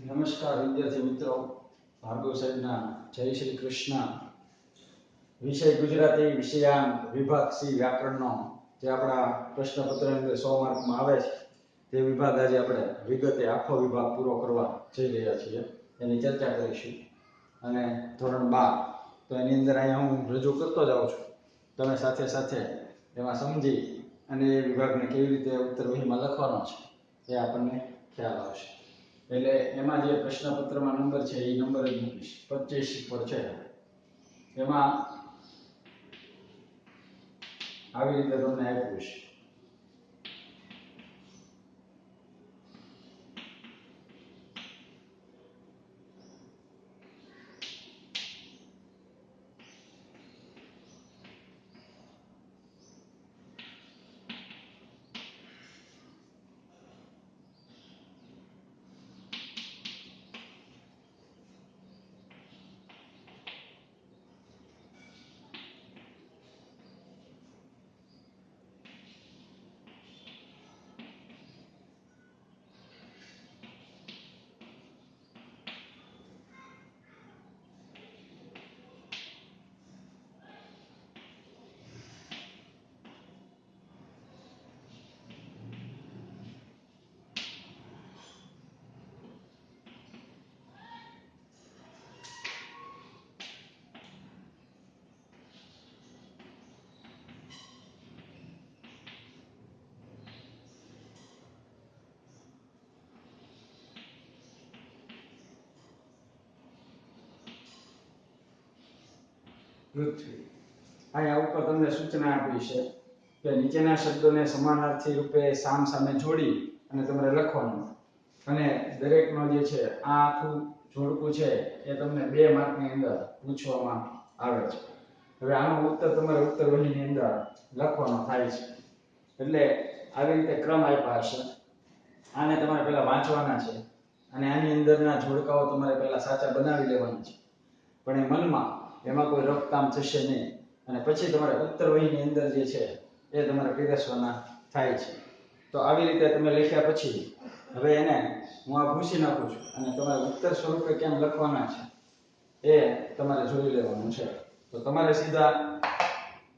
નમસ્કાર વિદ્યાર્થી મિત્રો, ભાર્ગવ સાહેબના જય શ્રી કૃષ્ણ. વિષય ગુજરાતી, વિષયાંક વિભાગ સી વ્યાકરણનો જે આપણા પ્રશ્નપત્રની અંદર 100 માર્કમાં આવે છે તે વિભાગ આજે આપણે વિગતે આખો વિભાગ પૂરો કરવા જઈ રહ્યા છીએ. એની ચર્ચા કરીશું. અને ધોરણ 12 તો એની અંદર અહીંયા હું રજૂ કરતો જાઉં છું. તમે સાથે સાથે એમાં સમજી અને એ વિભાગને કેવી રીતે ઉત્તરવહીમાં લખવાનો છે એ આપણને ખ્યાલ આવશે. એટલે એમાં જે પ્રશ્નપત્રમાં નંબર છે એ નંબર જ મૂકીશ. 25 પર છે. એમાં આવી રીતે તમને આપ્યું છે. પૃથ્વી. અહીંયા ઉપર તમને સૂચના આપી છે કે નીચેના શબ્દોને સમાનાર્થી રૂપે સામ સામે જોડી અને તમારે લખવાનું. અને દરેકનો જે છે આ આખું જોડકું છે એ તમને 2 માર્કની અંદર પૂછવામાં આવે છે. હવે આનો ઉત્તર તમારે ઉત્તરવહીની અંદર લખવાનો થાય છે. એટલે આવી રીતે ક્રમ આપ્યા હશે. આને તમારે પહેલા વાંચવાના છે અને આની અંદરના જોડકાઓ તમારે પહેલા સાચા બનાવી લેવાના છે. પણ એ મનમાં એમાં કોઈ રફકામ થશે નહીં. અને પછી તમારે ઉત્તરવહીની અંદર જે છે એ તમારે પીરસવાના થાય છે. તો આવી રીતે તમે લખ્યા પછી હવે એને હું આ ભૂસી નાખું છું અને તમારે ઉત્તર સ્વરૂપે કેમ લખવાના છે એ તમારે જોઈ લેવાનું છે. તો તમારે સીધા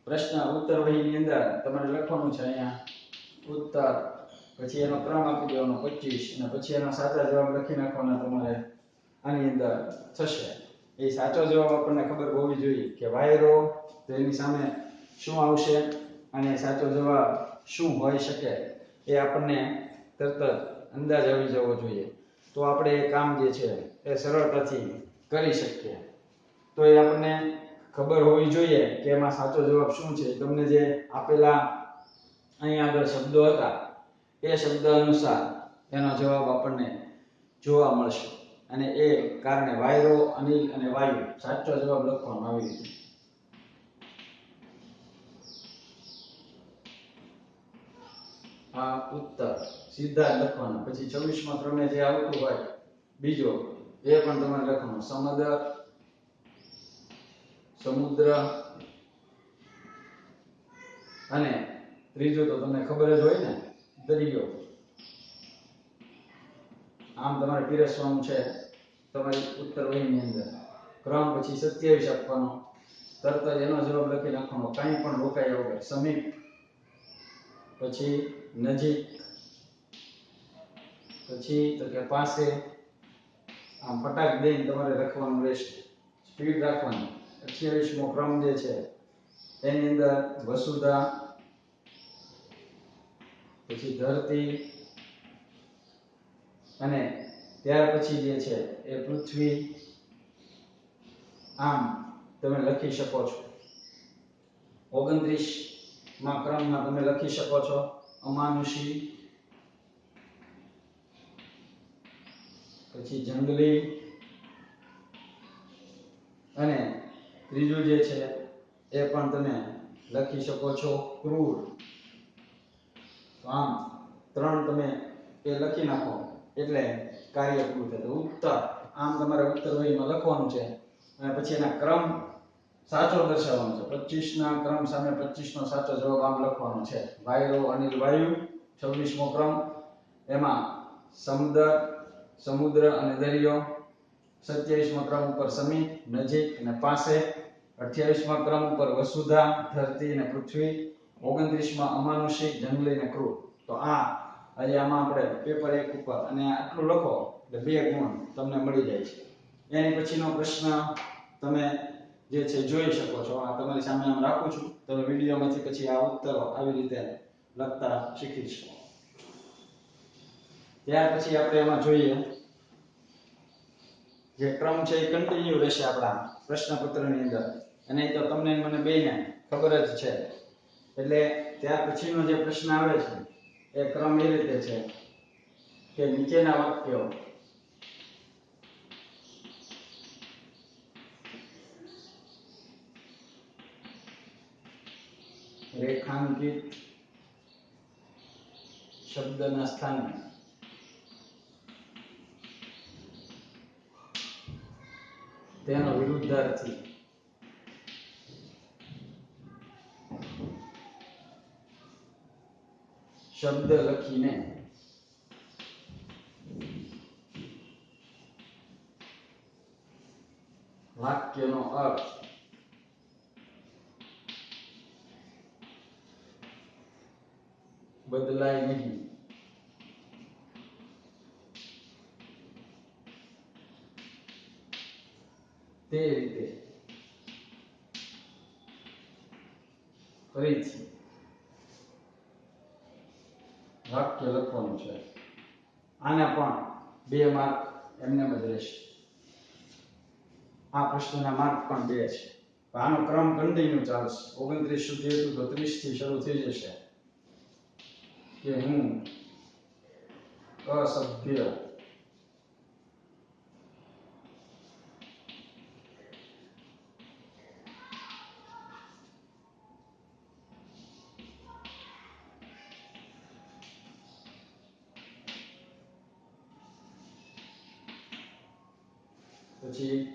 પ્રશ્ન ઉત્તરવહીની અંદર તમારે લખવાનું છે અહીંયા ઉત્તર, પછી એનો ક્રમ આપી દેવાનો 25 અને પછી એના સાચા જવાબ લખી નાખવાના તમારે આની અંદર થશે. એ સાચો જવાબ આપણને ખબર હોવી જોઈએ કે વાયરો, તો એની સામે શું આવશે અને સાચો જવાબ શું હોઈ શકે એ આપણને તરત અંદાજ આવી જવો જોઈએ. તો આપણે એ કામ જે છે એ સરળતાથી કરી શકીએ. તો એ આપણને ખબર હોવી જોઈએ કે એમાં સાચો જવાબ શું છે. તમને જે આપેલા અહીંયા આગળ શબ્દો હતા એ શબ્દ અનુસાર એનો જવાબ આપણને જોવા મળશે. અને એ કારણે વાયરો, અનિલ અને વાયુ સાચો જવાબ લખવાનો આવી રીતે. આ ઉત્તર સીધા લખવાના. પછી 26માં ક્રમે જે આવતું હોય બીજો એ પણ તમારે લખવાનો. સમુદ્ર અને ત્રીજું તો તમને ખબર જ હોય ને, દરિયો. આમ તમારે પીરસવાનું છે તમારી ઉત્તરવહીની અંદર. ક્રમ પછી 27 આપવાનો. તરત જ એનો જવાબ લખી નાખવાનો, કાંઈ પણ રોકાયા વગર. સમીપ, પછી નજીક, પછી તો કે પાસે. આમ ફટાક દઈને તમારે લખવાનું રહેશે. સ્પીડ રાખવાની. 28મો ક્રમ જે છે એની અંદર વસુધા, પછી ધરતી અને ત્યાર પછી જે છે એ પૃથ્વી. આમ તમે લખી શકો છો. 29મા ક્રમમાં તમે લખી શકો છો અમાનુષી, પછી જંગલી અને ત્રીજું જે છે એ પણ તમે લખી શકો છો ક્રૂર. તો આમ 3 તમે એ લખી નાખો એટલે કાર્ય પૂરું થાય. તો ઉત્તર આમ તમારે ઉત્તરવહીમાં લખવાનું છે અને પછી એના ક્રમ સાચો દર્શાવવાનો છે. 25ના ક્રમ સામે 25નો સાચો જવાબ આમ લખવાનો છે. વાયરો, અનિલ, વાયુ. 26મો ક્રમ એમાં સમુદ્ર, સમુદ્ર અને દરિયો. 27મા ક્રમ ઉપર સમીપ, નજીક અને પાસે. 28મા ક્રમ ઉપર વસુધા, ધરતી અને પૃથ્વી. 29માં અમાનુષિક, જંગલી અને ક્રૂર. તો આજે આમાં આપણે પેપર 1 ઉપર અને આટલું લખો એટલે 2 ગુણ તમને મળી જાય છે. એની પછીનો પ્રશ્ન તમે જે છે જોઈ શકો છો. આ તમારી સામે આમ રાખું છું. તમે વિડીયોમાંથી પછી આ ઉત્તરો આવી રીતે લખતા શીખી શકો. ત્યાર પછી આપણે એમાં જોઈએ જે ક્રમ છે એ કન્ટિન્યુ રહેશે આપણા પ્રશ્નપત્રની અંદર, અને એ તો તમને મને બેયને ખબર જ છે. એટલે ત્યાર પછીનો જે પ્રશ્ન આવે છે એ ક્રમ એ રીતે છે કે નીચેના વાક્યો રેખાંકિત શબ્દના સ્થાને તેનો વિરુદ્ધાર્થી શબ્દ લખીને વાક્યનો અર્થ બદલાય નહીં. તે રીતે ફરીથી વાક્ય લખવાનું છે. આના પણ 2 માર્ક એમને જ રહેશે. આ પ્રશ્નના માર્ક પણ 2 છે. આનો ક્રમ કન્ટિન્યુ ચાલશે. 29 સુધી હતું તો 30 થી શરૂ થઈ જશે કે હું અસભ્ય પછી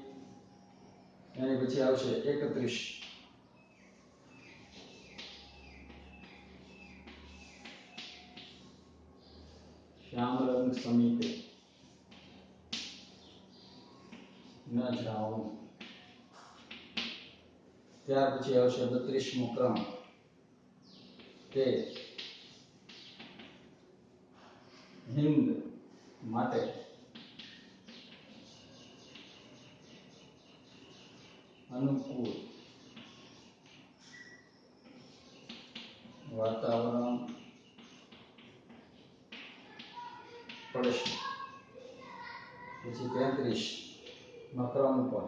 એની પછી આવશે 31 શ્યામ રંગ સમીપે ન જાઉં. ત્યાર પછી આવશે 32મો ક્રમ તે હિન્દ માટે અનુકૂળ વાતાવરણ પડશે. પછી 33મા ક્રમ પર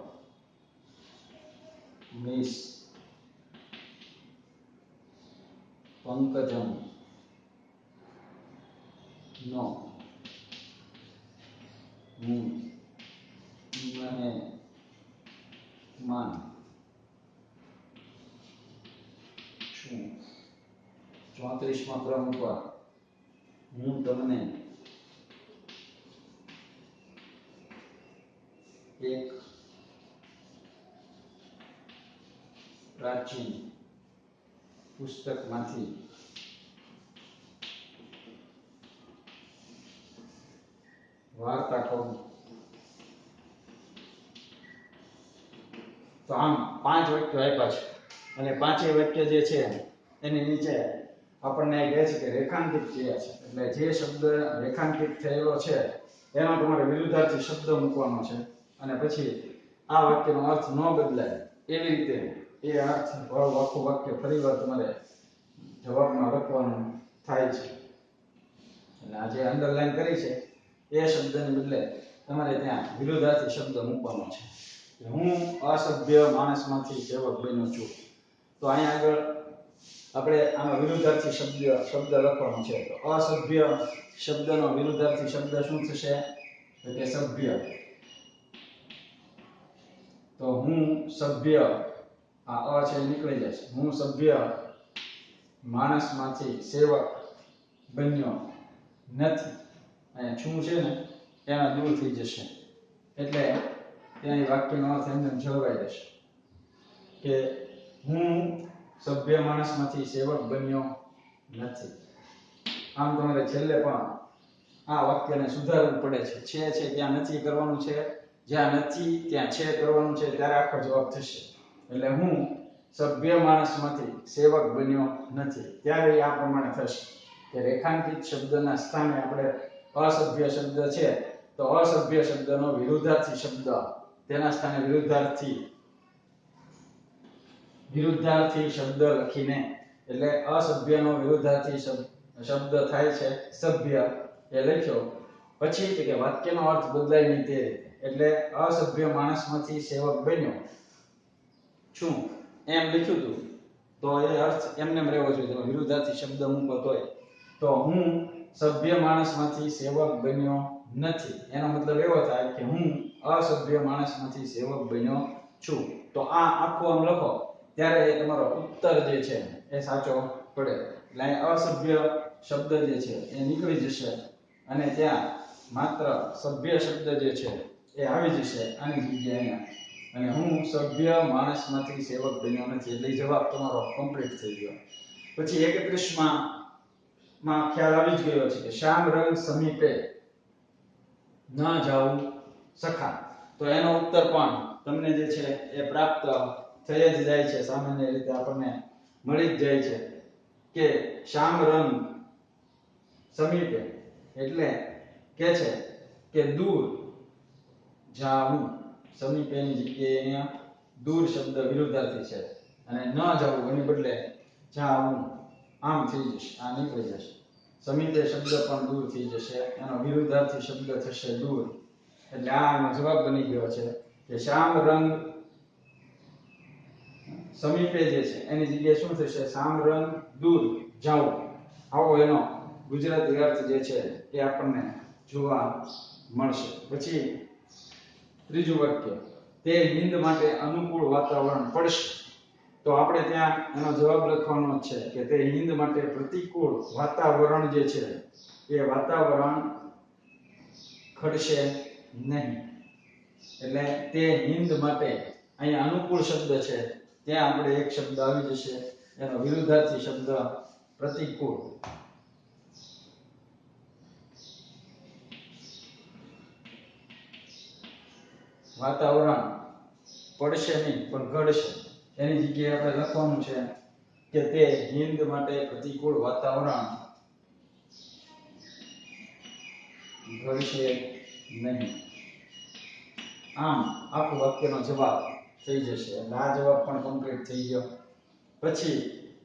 મિસ પંકજમ નો હું મને માન છું. 34મા ક્રમ ઉપર હું તમને એક પ્રાચીન પુસ્તકમાંથી વાર્તા કહું. તો આમ 5 વાક્યો આપ્યા છે અને 5 વાક્ય જે છે એની નીચે આપણને કહે છે કે રેખાંકિત કર્યા છે. એટલે જે શબ્દ રેખાંકિત થયેલો છે એનો તમારે વિરુદ્ધાર્થી શબ્દ મૂકવાનો છે અને પછી આ વાક્યનો અર્થ ન બદલાય એવી રીતે એ અર્થ આખું વાક્ય ફરીવાર તમારે જવાબમાં લખવાનું થાય છે. અને આ જે અંડરલાઈન કરી છે એ શબ્દને બદલે તમારે ત્યાં વિરુદ્ધાર્થી શબ્દ મૂકવાનો છે. હું અસભ્ય માણસમાંથી સેવક બન્યો છું. તો અહીંયા આગળ આપણે આનો વિરુદ્ધાર્થી શબ્દ લખવાનો છે. તો અસભ્ય શબ્દનો વિરુદ્ધાર્થી શબ્દ શું થશે? તો કે સભ્ય. તો હું સભ્ય, આ અ છે નીકળી જશે. હું સભ્ય માણસમાંથી સેવક બન્યો નથી. અહીંયા છું છે ને એના દૂર થઈ જશે એટલે ત્યાં વાક્યનો અર્થ એમને જળવાઈ રહેશે કે હું સભ્ય માણસમાંથી સેવક બન્યો નથી. આમ તમારે છેલ્લે પણ આ વાક્યને સુધારવું પડે છે ત્યાં નથી કરવાનું છે, જ્યાં નથી ત્યાં છે કરવાનું છે, ત્યારે આખો જવાબ થશે. એટલે હું સભ્ય માણસમાંથી સેવક બન્યો નથી, ત્યારે આ પ્રમાણે થશે કે રેખાંકિત શબ્દના સ્થાને આપણે અસભ્ય શબ્દ છે તો અસભ્ય શબ્દનો વિરુદ્ધાર્થી શબ્દ તેના સ્થાને વિરુદ્ધાર્થી શબ્દ લખીને, એટલે અસભ્યનો વિરુદ્ધાર્થી શબ્દ થાય છે સભ્ય, એ લખ્યો. પછી કે વાક્યનો અર્થ બદલાય નહીં તે રીતે, એટલે અસભ્ય માણસમાંથી સેવક બન્યો છું એમ લખ્યું હતું તો એ અર્થ એમને રહેવો જોઈએ. તમે વિરુદ્ધાર્થી શબ્દ મૂકો તોય, તો હું સભ્ય માણસમાંથી સેવક બન્યો નથી, એનો મતલબ એવો થાય કે હું અસભ્ય માણસમાંથી સેવક બન્યો છું. તો આ આખું આમ લખો ત્યારે તમારો ઉત્તર જે છે એ સાચો પડે. એટલે અસભ્ય શબ્દ જે છે એ નીકળી જશે અને ત્યાં માત્ર સભ્ય શબ્દ જે છે એ આવી જશે આની જગ્યાએ, અને હું સભ્ય માણસમાંથી સેવક બન્યો નથી. એટલે જવાબ તમારો કમ્પ્લીટ થઈ ગયો. પછી 31 માં ખ્યાલ આવી જ ગયો છે કે શ્યામ રંગ સમીપે ન જાવું સખા. તો એનો ઉત્તર પણ તમને જે છે એ પ્રાપ્ત થઈ જ જાય છે, સામાન્ય રીતે આપણને મળી જ જાય છે કે શ્યામ રંગ સમીપે એટલે કે છે કે દૂર જાવું. સમીપેની જગ્યાએ અહીંયા દૂર શબ્દ વિરુદ્ધાર્થી છે અને ન જવું એની બદલે જાવું આમ થઈ જશે, આ નીકળી જશે. સમીપે શબ્દ પણ દૂર થઈ જશે, એનો વિરુદ્ધાર્થી શબ્દ થશે દૂર. એટલે આનો જવાબ બની ગયો છે કે શ્યામ રંગ સમીપે જે છે એની જગ્યાએ શું થશે, શ્યામ રંગ દૂર જાવું. આવો એનો ગુજરાતી અર્થ જે છે એ આપણને જોવા મળશે. પછી ત્રીજું વાક્ય, તે હિંદ માટે અનુકૂળ વાતાવરણ પડશે. તો આપણે ત્યાં એનો જવાબ લખવાનો છે કે તે હિંદ માટે પ્રતિકૂળ વાતાવરણ જે છે એ વાતાવરણ ખડશે નહીં. એટલે તે હિંદ માટે અહીંયા અનુકૂળ શબ્દ છે ત્યાં આપણે એક શબ્દ આવી જશે, એનો વિરુદ્ધાર્થી શબ્દ પ્રતિકૂળ. વાતાવરણ પડશે નહીં પણ ઘડશે, એની જગ્યાએ આપણે લખવાનું છે કે તે હિંદ માટે પ્રતિકૂળ વાતાવરણ ઘડશે નહીં. આમ આખું વાક્યનો જવાબ થઈ જશે. એટલે આ જવાબ પણ કમ્પ્લીટ થઈ ગયો. પછી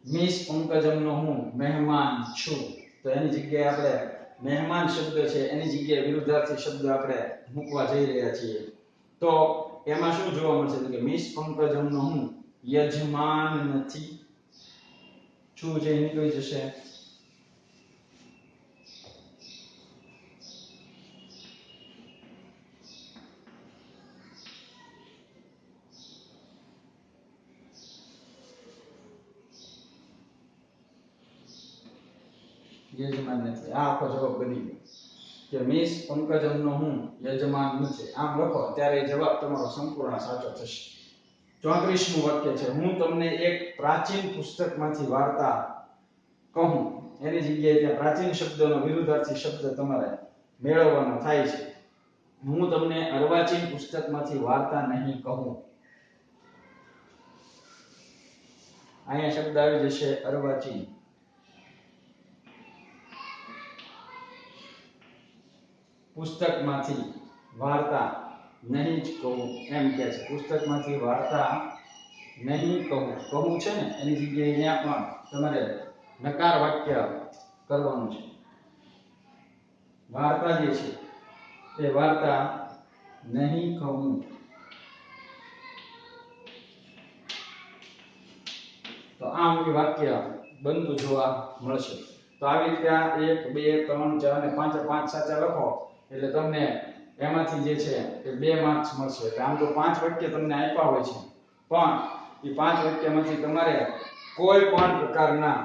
મિસ પંકજમનો હું મહેમાન છું. તો એની જગ્યાએ આપણે મહેમાન શબ્દ છે એની જગ્યાએ વિરુદ્ધાર્થી શબ્દ આપણે મૂકવા જઈ રહ્યા છીએ. તો એમાં શું જોવા મળશે કે મિસ પંકજમનો હું યજમાન નથી છું જે નીકળી જશે. યજમાન નથી, આ આખો જવાબ બની ગયો કે મિસ પંકજમનો હું યજમાન નથી. આમ લખો ત્યારે જવાબ તમારો સંપૂર્ણ સાચો થશે. 34મું વાક્ય છે, હું તમને એક પ્રાચીન પુસ્તકમાંથી વાર્તા કહું. એની જગ્યાએ ત્યાં પ્રાચીન શબ્દનો વિરુદ્ધાર્થી શબ્દ તમારે મેળવવાનો થાય છે. હું તમને અર્વાચીન પુસ્તકમાંથી વાર્તા નહીં કહું. અહીંયા શબ્દ આવી જશે અર્વાચીન. પુસ્તકમાંથી વાર્તા નહીં જ કહું એમ કે છે. પુસ્તકમાંથી વાર્તા નહીં કહું, કહું છે ને એની જગ્યાએ અહીંયા પણ તમારે નકાર વાક્ય કરવાનું છે. વાર્તા જે છે એ વાર્તા નહીં કહું. તો આમ એ વાક્ય બનતું જોવા મળશે. તો આવી રીતે 1 2 3 4 અને 5 સાચા લખો એટલે તમને એમાંથી જે છે એ 2 માર્ક્સ મળશે. એટલે આમ તો 5 વાક્ય તમને આપ્યા હોય છે, પણ એ 5 વાક્યમાંથી તમારે કોઈ પણ પ્રકારના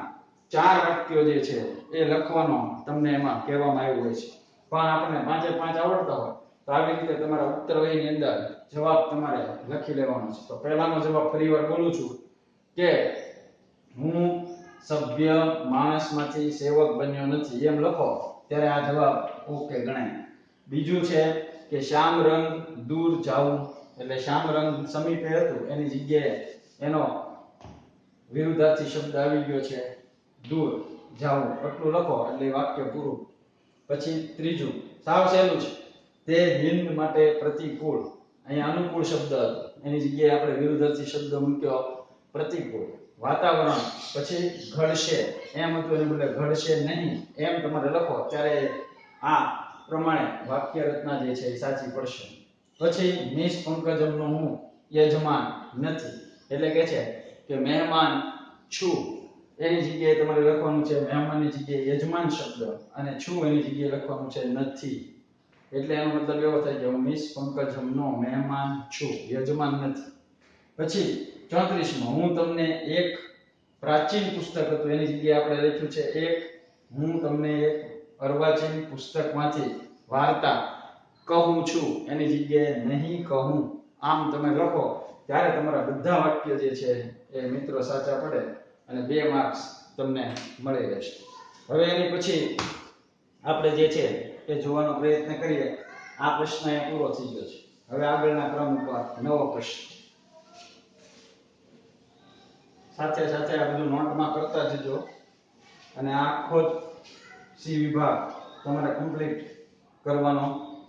4 વાક્યો જે છે એ લખવાનો તમને એમાં કહેવામાં આવ્યું હોય છે. પણ આપણને 5 આવડતા હોય તો આવી રીતે તમારા ઉત્તરવહીની અંદર જવાબ તમારે લખી લેવાનો છે. તો પહેલાનો જવાબ ફરીવાર બોલું છું કે હું સભ્ય માણસમાંથી સેવક બન્યો નથી એમ લખો. ત્યારે આ જવાબ ઓકે ગણાય. બીજું છે કે શ્યામ રંગ દૂર જાવું, એટલે શ્યામ રંગ સમીપે હતું એની જગ્યાએ એનો વિરુદ્ધાર્થી શબ્દ આવી ગયો છે દૂર જાવું. એટલું લખો એટલે વાક્ય પૂરું. પછી ત્રીજું સાવ સહેલું છે, તે હિંદ માટે પ્રતિકૂળ. અહીંયા અનુકૂળ શબ્દ હતો એની જગ્યાએ આપણે વિરુદ્ધાર્થી શબ્દ મૂક્યો પ્રતિકૂળ. વાતાવરણ પછી ઘડશે એમ હતું એને બદલે ઘડશે નહીં એમ તમારે લખો ત્યારે આ પ્રમાણે વાક્ય રચના જે છે એ સાચી પડશે. પછી નિશ પંકજમનો હું યજમાન નથી, એટલે કે છે કે મહેમાન છું એની જગ્યાએ તમારે લખવાનું છે મહેમાનની જગ્યાએ યજમાન શબ્દ અને છું એની જગ્યાએ લખવાનું છે નથી. એટલે એનો મતલબ એવો થાય કે હું મિસ પંકજમનો મહેમાન છું, યજમાન નથી. પછી 34માં હું તમને એક પ્રાચીન પુસ્તક હતું એની જગ્યાએ આપણે લખ્યું છે હું તમને એક અર્વાચીન પુસ્તકમાંથી વાર્તા કહું છું એની જગ્યાએ નહીં કહું. આમ તમે લખો ત્યારે તમારા બધા વાક્ય જે છે એ મિત્રો સાચા પડે અને 2 માર્ક્સ તમને મળી રહેશે. હવે એની પછી આપણે જે છે એ જોવાનો પ્રયત્ન કરીએ. આ પ્રશ્ન એ પૂરો થઈ ગયો છે. હવે આગળના ક્રમ ઉપર નવો પ્રશ્ન. સાથે સાથે આ બધું નોટમાં કરતા જજો અને આખો સી વિભાગ તમારે કમ્પ્લીટ કરવાનો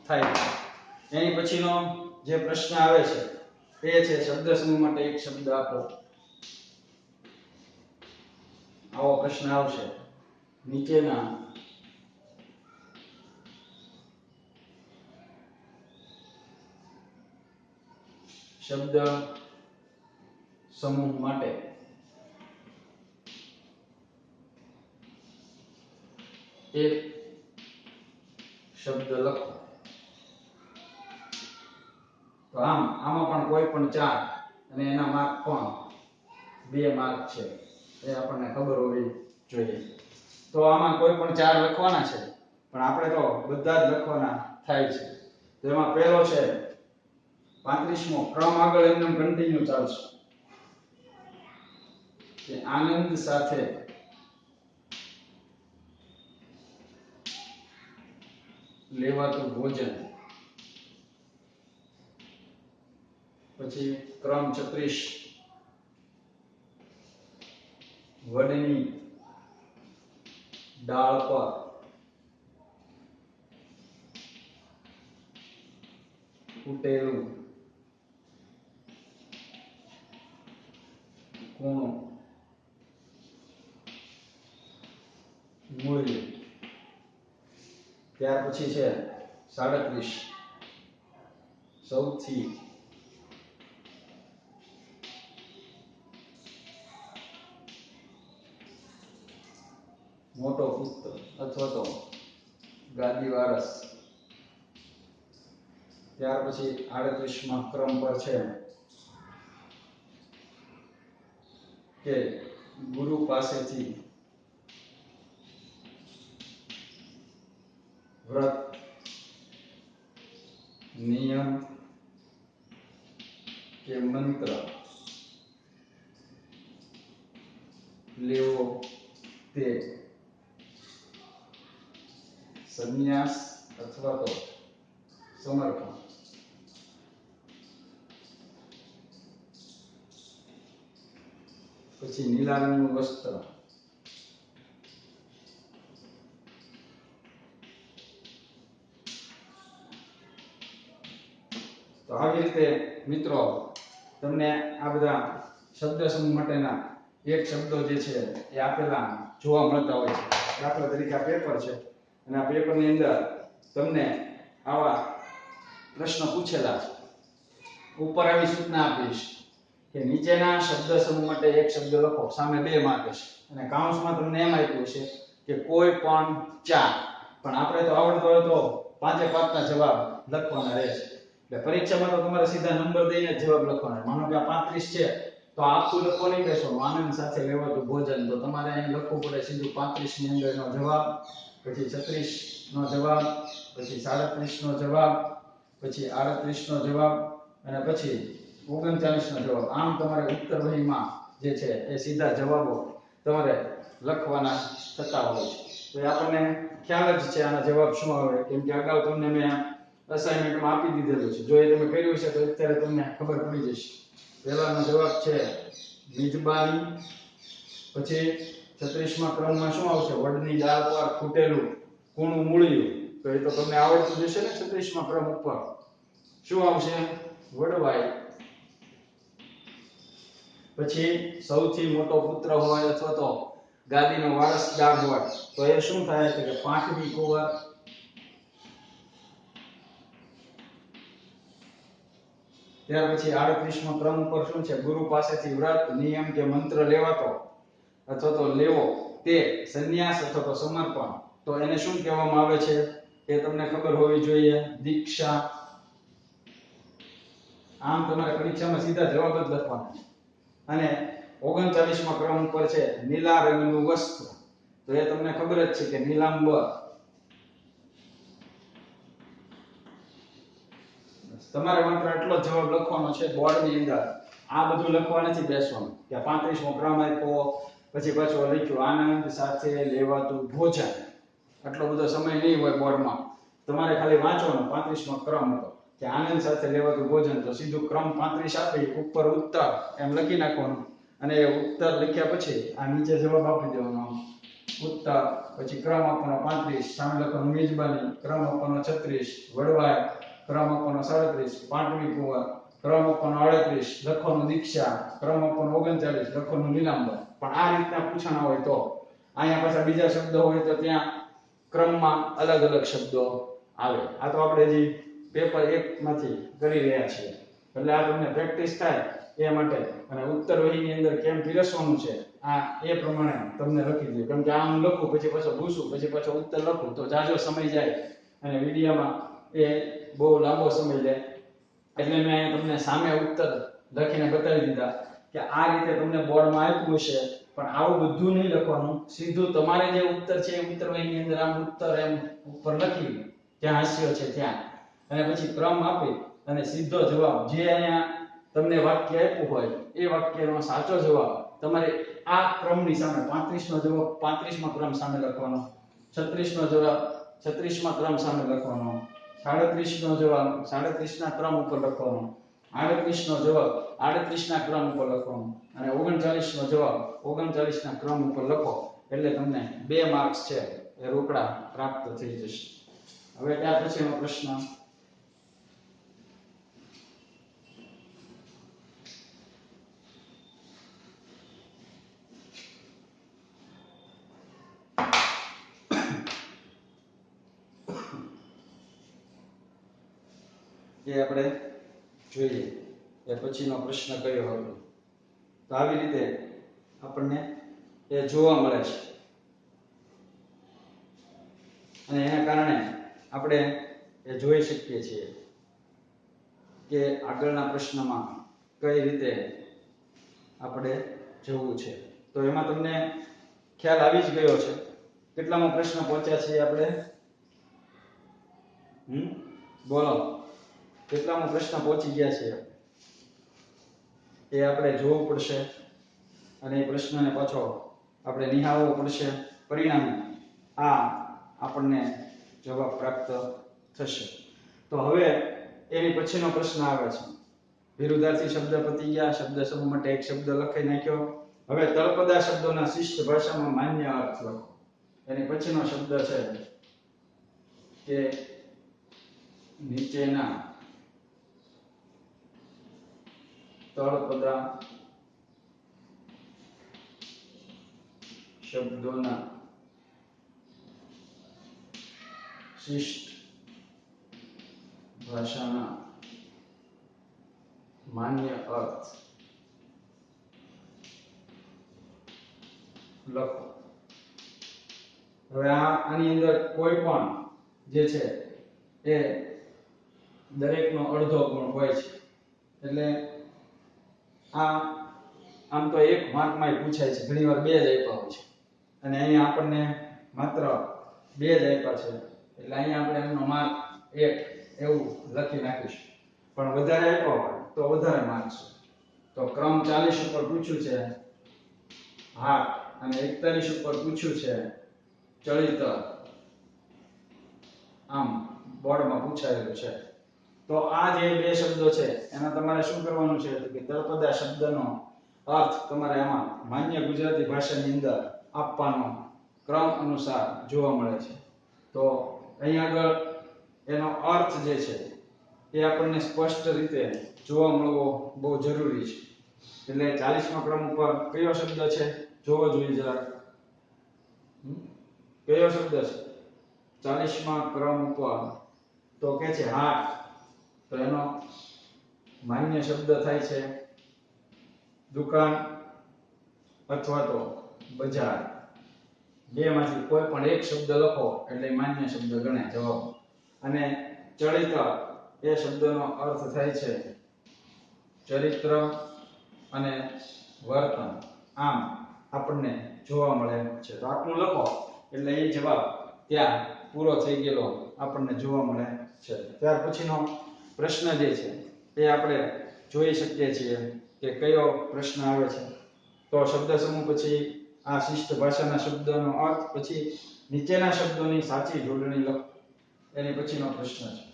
થાય. એની પછીનો જે પ્રશ્ન આવે છે એ છે શબ્દ સમૂહ માટે એક શબ્દ આપો. આવો પ્રશ્ન આવશે. નીચેના શબ્દ સમૂહ માટે એક શબ્દ લખો. તો આમાં પણ કોઈ પણ 4 અને એના માર્ક પણ 2 માર્ક છે એ આપણને ખબર હોવી જોઈએ. તો આમાં કોઈ પણ 4 લખવાના છે પણ આપણે તો બધા જ લખવાના થાય છે. તો એમાં પહેલો છે 35મો ક્રમ આગળ એમને કન્ટિન્યુ ચાલશે કે આનંદ સાથે લેવાતું ભોજન. પછી ક્રમ 36 વડની ડાળ પર ફૂટેલું કૂણું મૂલ્ય. ત્યાર પછી છે 37 સૌથી મોટો પુત્ર અથવા તો ગાદી વારસ. ત્યાર પછી 38મા ક્રમ પર છે કે ગુરુ પાસેથી વ્રત નિયમ કે મંત્ર લેવો તે સંન્યાસ અથવા તો સમર્પણ. પછી નીલા રંગનું વસ્ત્ર. તો આવી રીતે મિત્રો તમને આ બધા શબ્દ સમૂહ માટેના એક શબ્દો જે છે એ આપેલા જોવા મળતા હોય છે. દાખલા તરીકે આ પેપર છે અને આ પેપરની અંદર તમને આવા પ્રશ્ન પૂછેલા છે. ઉપર આવી સૂચના આપીશ કે નીચેના શબ્દ સમૂહ માટે એક શબ્દ લખો. સામે 2 માર્ક છે અને કાઉન્સમાં તમને એમ આપ્યું છે કે કોઈ પણ 4. પણ આપણે તો આવડતો હોય તો 5-5ના જવાબ લખવાના રહેશે. એટલે પરીક્ષામાં તો તમારે સીધા નંબર દઈને જવાબ લખવાના. માનો કે આ 35 છે તો આખું લખો નહીં કહેશો આનંદ સાથે લેવાતું ભોજન, તો તમારે અહીં લખવું પડે સીધું 35 ની અંદરનો જવાબ, પછી 36 નો જવાબ, પછી 37 નો જવાબ, પછી 38 નો જવાબ અને પછી 39 નો જવાબ. આમ તમારે ઉત્તર વહીમાં જે છે એ સીધા જવાબો તમારે લખવાના થતા હોય છે. તો એ આપણને ખ્યાલ જ છે આના જવાબ શું આવે, કેમ કે અગાઉ તમને મેં અસાઇનમેન્ટમાં આપી દીધેલું છે. જો એ તમે કર્યું છે તો અત્યારે તમને ખબર પડી જશે. પહેલાનો જવાબ છે મિજબાની. પછી 36મા ક્રમમાં શું આવશે? વડની ડાળ પર ફૂટેલું કૂણું મૂળિયું. તો એ તો તમને આવડતું જશે ને. 36મા ક્રમ ઉપર શું આવશે? વડવાય. પછી સૌથી મોટો પુત્ર હોય અથવા તો ગાદીનો વારસદાર હોય તો એ શું થાય છે કે પાંચમી કુંવર. ત્યાર પછી 38મા ક્રમ ઉપર શું છે? ગુરુ પાસેથી વ્રત, નિયમ કે મંત્ર લેવાતો અથવા તો લેવો તે સંન્યાસ અથવા તો સમર્પણ. તો એને શું કહેવામાં આવે છે? એ તમને ખબર હોવી જોઈએ. દીક્ષા. આમ તમારે પરીક્ષામાં સીધા જવાબ જ લખવાના. અને 39મા ક્રમ ઉપર છે નીલા રંગનું વસ્ત્ર. તો એ તમને ખબર જ છે કે નીલાંબર. તમારે માત્ર એટલો જ જવાબ લખવાનો છે બોર્ડની અંદર. આ બધું લખવા નથી બેસવાનું કે 35મો ક્રમ આપ્યો પછી પાછો લખ્યું આનંદ સાથે લેવાતું ભોજન. આટલો બધો સમય નહીં હોય બોર્ડમાં. તમારે ખાલી વાંચવાનો 35મો ક્રમ હતો કે આનંદ સાથે લેવાતું ભોજન. તો સીધું ક્રમ 35 આપી ઉપર ઉત્તર એમ લખી નાખવાનું. અને ઉત્તર લખ્યા પછી આ નીચે જવાબ આપી દેવાનો. ઉત્તર પછી ક્રમ આપવાનો 35, સામે લખવાનું મિજબાની, ક્રમ આપવાનો 36, વડવાય, ક્રમ આપવાનો 37, પાંચમી કુંવર, ક્રમ આપવાનો 38, લખવાનું દીક્ષા, ક્રમ આપવાનો 39, લખવાનું નીલાંબર. પણ આ રીતના પૂછાણા હોય તો અહીંયા પાછા બીજા શબ્દો હોય તો ત્યાં ક્રમમાં અલગ અલગ શબ્દો આવે. આ તો આપણે હજી પેપર 1 માંથી કરી રહ્યા છીએ એટલે આ તમને પ્રેક્ટિસ થાય એ માટે. અને ઉત્તર વહીની અંદર કેમ પીરસવાનું છે આ એ પ્રમાણે તમને લખી દઉં. કેમ કે આમ લખું પછી પાછો ભૂસું પછી પાછો ઉત્તર લખું તો જાજો સમય જાય અને વિડીયોમાં એ બહુ લાંબો સમય લે. એટલે મેં અહીંયા તમને સામે ઉત્તર લખીને બતાવી દીધા કે આ રીતે તમને બોર્ડમાં આપ્યું હશે. પણ આવું બધું નહીં લખવાનું. સીધું તમારે જે ઉત્તર છે એ ઉત્તર વહીની અંદર આમ ઉત્તર એમ ઉપર લખી ત્યાં હાસ્ય છે ત્યાં અને પછી ક્રમ આપી અને સીધો જવાબ જે અહીંયા તમને વાક્ય આપ્યું હોય એ વાક્યનો સાચો જવાબ તમારે આ ક્રમની સામે 35નો જવાબ 35મા ક્રમ સામે લખવાનો, 36નો જવાબ 36મા ક્રમ સામે લખવાનો, 37નો જવાબ 37ના ક્રમ ઉપર લખવાનો, 38નો જવાબ 38ના ક્રમ ઉપર લખવાનો અને 39નો જવાબ 39ના ક્રમ ઉપર લખો એટલે તમને 2 માર્ક્સ છે એ રોકડા પ્રાપ્ત થઈ જશે. હવે ત્યાર પછીનો પ્રશ્ન એ આપણે જોઈએ. એ પછીનો પ્રશ્ન કયો હતો? તો આવી રીતે આપણને એ જોવા મળે છે અને એના કારણે આપણે એ જોઈ શકીએ છીએ કે આગળના પ્રશ્નમાં કઈ રીતે આપણે જવું છે. તો એમાં તમને ખ્યાલ આવી જ ગયો છે. કેટલામો પ્રશ્ન પહોંચ્યા છીએ આપણે? બોલો, કેટલામો પ્રશ્ન પહોંચી ગયા છે એ આપણે જોવું પડશે અને એ પ્રશ્નને પાછો આપણે નિહાળવો પડશે. પરિણામે આ આપણને જવાબ પ્રાપ્ત થશે. તો હવે એની પછીનો પ્રશ્ન આવે છે. વિરુદ્ધાર્થી શબ્દ પતી ગયા. શબ્દ સમૂહ માટે એક શબ્દ લખી નાખ્યો. હવે તળપદા શબ્દોના શિષ્ટ ભાષામાં માન્ય અર્થ લખો. એની પછીનો શબ્દ છે કે નીચેના તળપદા શબ્દોના શિષ્ટ ભાષાના માન્ય અર્થ લખો. હવે આની અંદર કોઈ પણ જે છે એ દરેકનો અડધો ગુણ હોય છે. એટલે આમ તો 1 માર્કમાં પૂછાય છે, ઘણીવાર 2 જ આપ્યા હોય છે અને અહીંયા આપણને માત્ર 2 જ આપ્યા છે એટલે અહીંયા આપણે એનો માર્ક 1 એવું લખી નાખીશું. પણ વધારે આપ્યો હોય તો વધારે માર્ક્સ. તો ક્રમ 40 ઉપર પૂછ્યું છે હાથ. અને 41 ઉપર પૂછ્યું છે ચલિત, આમ બોર્ડમાં પૂછાયેલું છે. તો આ જે બે શબ્દો છે એના તમારે શું કરવાનું છે કે તળપદા શબ્દનો અર્થ તમારે આમાં માન્ય ગુજરાતી ભાષાની અંદર આપવાનો ક્રમ અનુસાર જોવા મળે છે. તો અહીં આગળ એનો અર્થ જે છે એ આપણને સ્પષ્ટ રીતે જોવા મળવો બહુ જરૂરી છે. એટલે 40મા ક્રમ ઉપર કયો શબ્દ છે જોવો જોઈએ જરા. કયો શબ્દ છે 40મા ક્રમ ઉપર? તો કે છે હાટ. તો એનો માન્ય શબ્દ થાય છે દુકાન અથવા તો બજાર. બેમાંથી કોઈ પણ એક શબ્દ લખો એટલે માન્ય શબ્દ ગણાય જવાબ. અને ચરિત્ર એ શબ્દનો અર્થ થાય છે ચરિત્ર અને વર્તન. આમ આપણને જોવા મળે છે. તો આટલું લખો એટલે એ જવાબ ત્યાં પૂરો થઈ ગયેલો આપણને જોવા મળે છે. ત્યાર પછીનો પ્રશ્ન જે છે એ આપણે જોઈ શકીએ છીએ કે કયો પ્રશ્ન આવે છે. તો શબ્દ સમૂહ પછી આ શિષ્ટ ભાષાના શબ્દનો અર્થ, પછી નીચેના શબ્દોની સાચી જોડણી લખો, એની પછીનો પ્રશ્ન છે.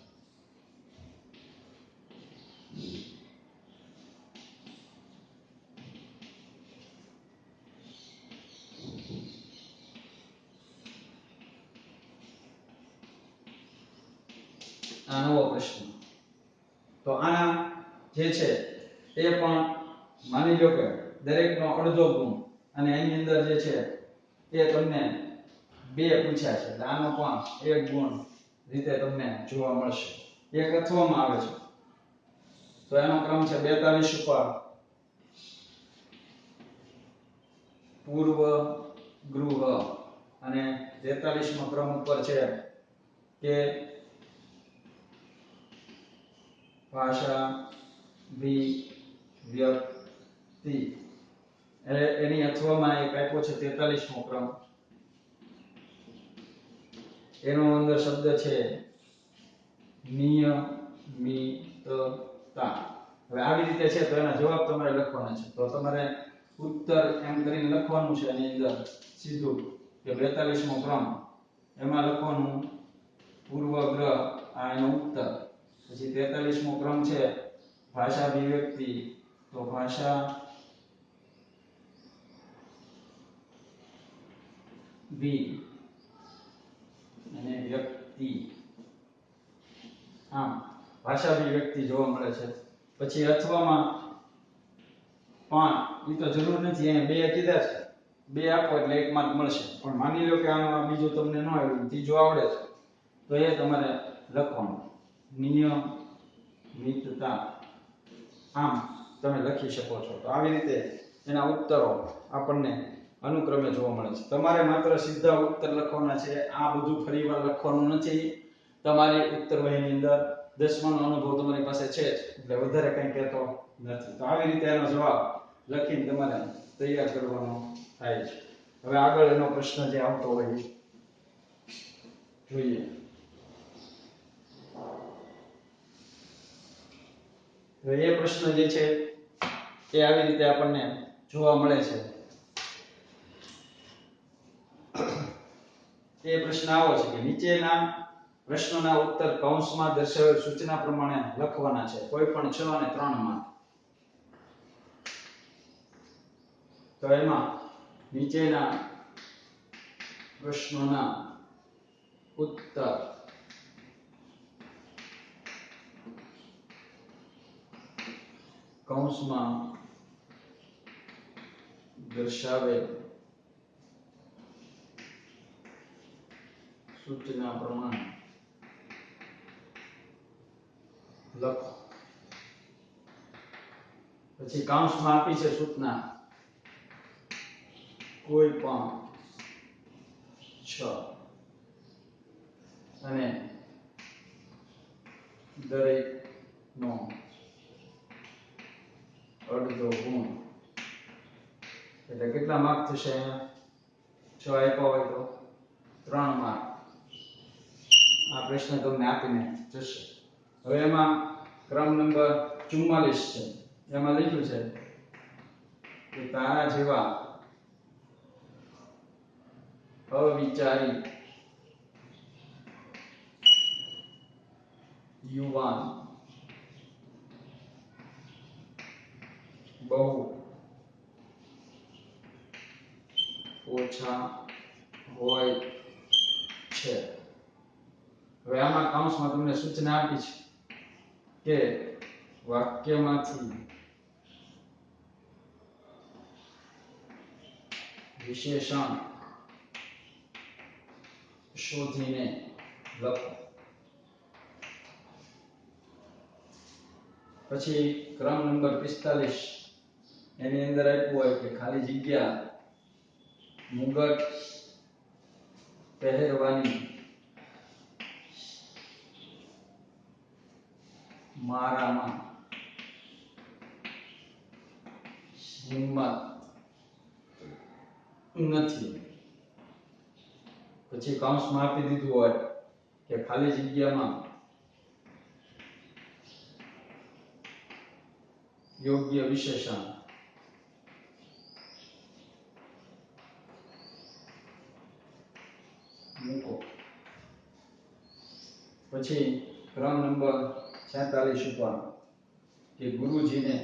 આ નવો પ્રશ્ન. તો આના જે છે એ પણ માની લો કે દરેકનો અડધો ગુણ, અને એની અંદર જે છે એ તમને બે પૂછ્યા છે એટલે આનો પણ એક ગુણ રીતે તમને જોવા મળશે. એક અથવામાં આવે છે તો એનો ક્રમ છે 42 ઉપર પૂર્વ ગૃહ, અને 43મો ક્રમ ઉપર છે કે ભાષા અભિવ્યક્તિ. એની અથવામાં એક આપ્યો છે 43મો ક્રમ, એનો અંદર શબ્દ છે નિયમિતતા. હવે આવી રીતે છે તો એના જવાબ તમારે લખવાના છે. તો તમારે ઉત્તર એમ કરીને લખવાનું છે એની અંદર સીધું કે 42મો ક્રમ એમાં લખવાનું પૂર્વગ્રહ, આ એનો ઉત્તર. પછી 43મો ક્રમ છે ભાષા અભિવ્યક્તિ, તો ભાષા અને વ્યક્તિ. આમ ભાષા અભિવ્યક્તિ જોવા મળે છે. પછી અથવામાં પણ એ તો જરૂર નથી, અહીંયા બે કીધા છે, બે આપો એટલે 1 માર્ક મળશે. પણ માની લો કે આનો બીજો તમને ન આવડ્યું, ત્રીજો આવડે છે તો એ તમારે લખવાનું નિયમિતતા. આમ તમે લખી શકો છો. તો આવી રીતે એના ઉત્તરો આપણને અનુક્રમે જોવા મળે છે. તમારે માત્ર સીધા ઉત્તર લખવાના છે, આ બધું ફરીવાર લખવાનું નથી. તમારી ઉત્તર વહીની અંદર 10માનો અનુભવ તમારી પાસે છે એટલે વધારે કંઈ કહેતો નથી. તો આવી રીતે એનો જવાબ લખીને તમારે તૈયાર કરવાનો થાય છે. હવે આગળ એનો પ્રશ્ન જે આવતો હોય જોઈએ. તો એ પ્રશ્ન જે છે એ આવી રીતે આપણને જોવા મળે છે. એ પ્રશ્ન આવો છે કે નીચેના પ્રશ્નોના ઉત્તર કૌંસમાં દર્શાવેલ સૂચના પ્રમાણે લખવાના છે, કોઈ પણ 6 અને 3 માં. તો એમાં નીચેના પ્રશ્નોના ઉત્તર કૌંસમાં દર્શાવેલ સૂચના પ્રમાણે લખો. પછી કૌંસમાં આપી છે સૂચના કોઈ પણ 6 અને દરેકનો અડધો ગુણ. એટલે કેટલા માર્ક થશે? 6 આપ્યા હોય તો 3 માર્ક આ પ્રશ્ન તમને આપીને જશે. હવે એમાં ક્રમ નંબર 44 છે. એમાં લખ્યું છે કે તારા જેવા અવિચારી યુવાન બહુ ઓછા હોય છે. હવે આમાં કૌંસમાં તમને સૂચના આપી છે કે વાક્યમાંથી વિશેષણ શોધીને લખો. પછી ક્રમ નંબર 45 એની અંદર આપ્યું હોય કે ખાલી જગ્યા મુગટ પહેરવાની મારામાં હિંમત નથી. પછી કૌંસમાં આપી દીધું હોય કે ખાલી જગ્યામાં યોગ્ય વિશેષણ મૂકો. પછી ક્રમ નંબર 46 ઉપર કે ગુરુજીને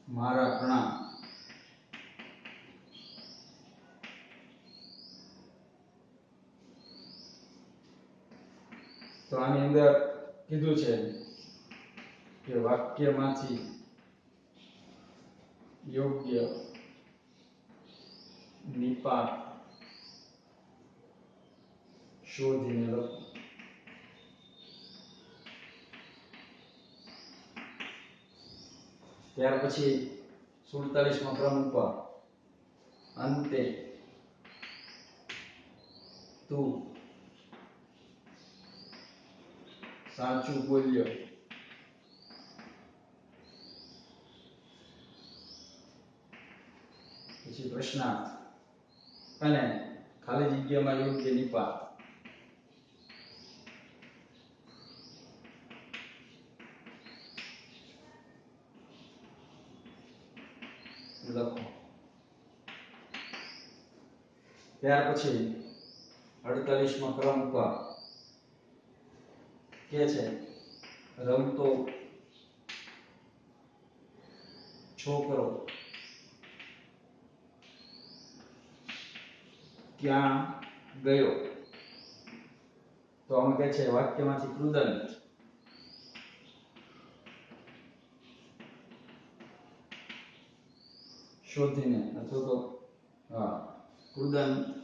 મારા પ્રણામ. તો આની અંદર કીધું છે કે વાક્યમાંથી યોગ્ય નિપાત શોધીને લખો. ત્યાર પછી 47માં ક્રમ ઉપર અંતે તું સાચું બોલ્યો. પછી પ્રશ્નાર્થ અને ખાલી જગ્યામાં યોગ્ય નિપાત. લખો. ત્યાર પછી 48માં ક્રમ ઉપર કે છે રમતો છોકરો ક્યાં ગયો. તો આમાં કહે છે વાક્યમાંથી કૃદંત શોધીને અથવા તો કૃદંત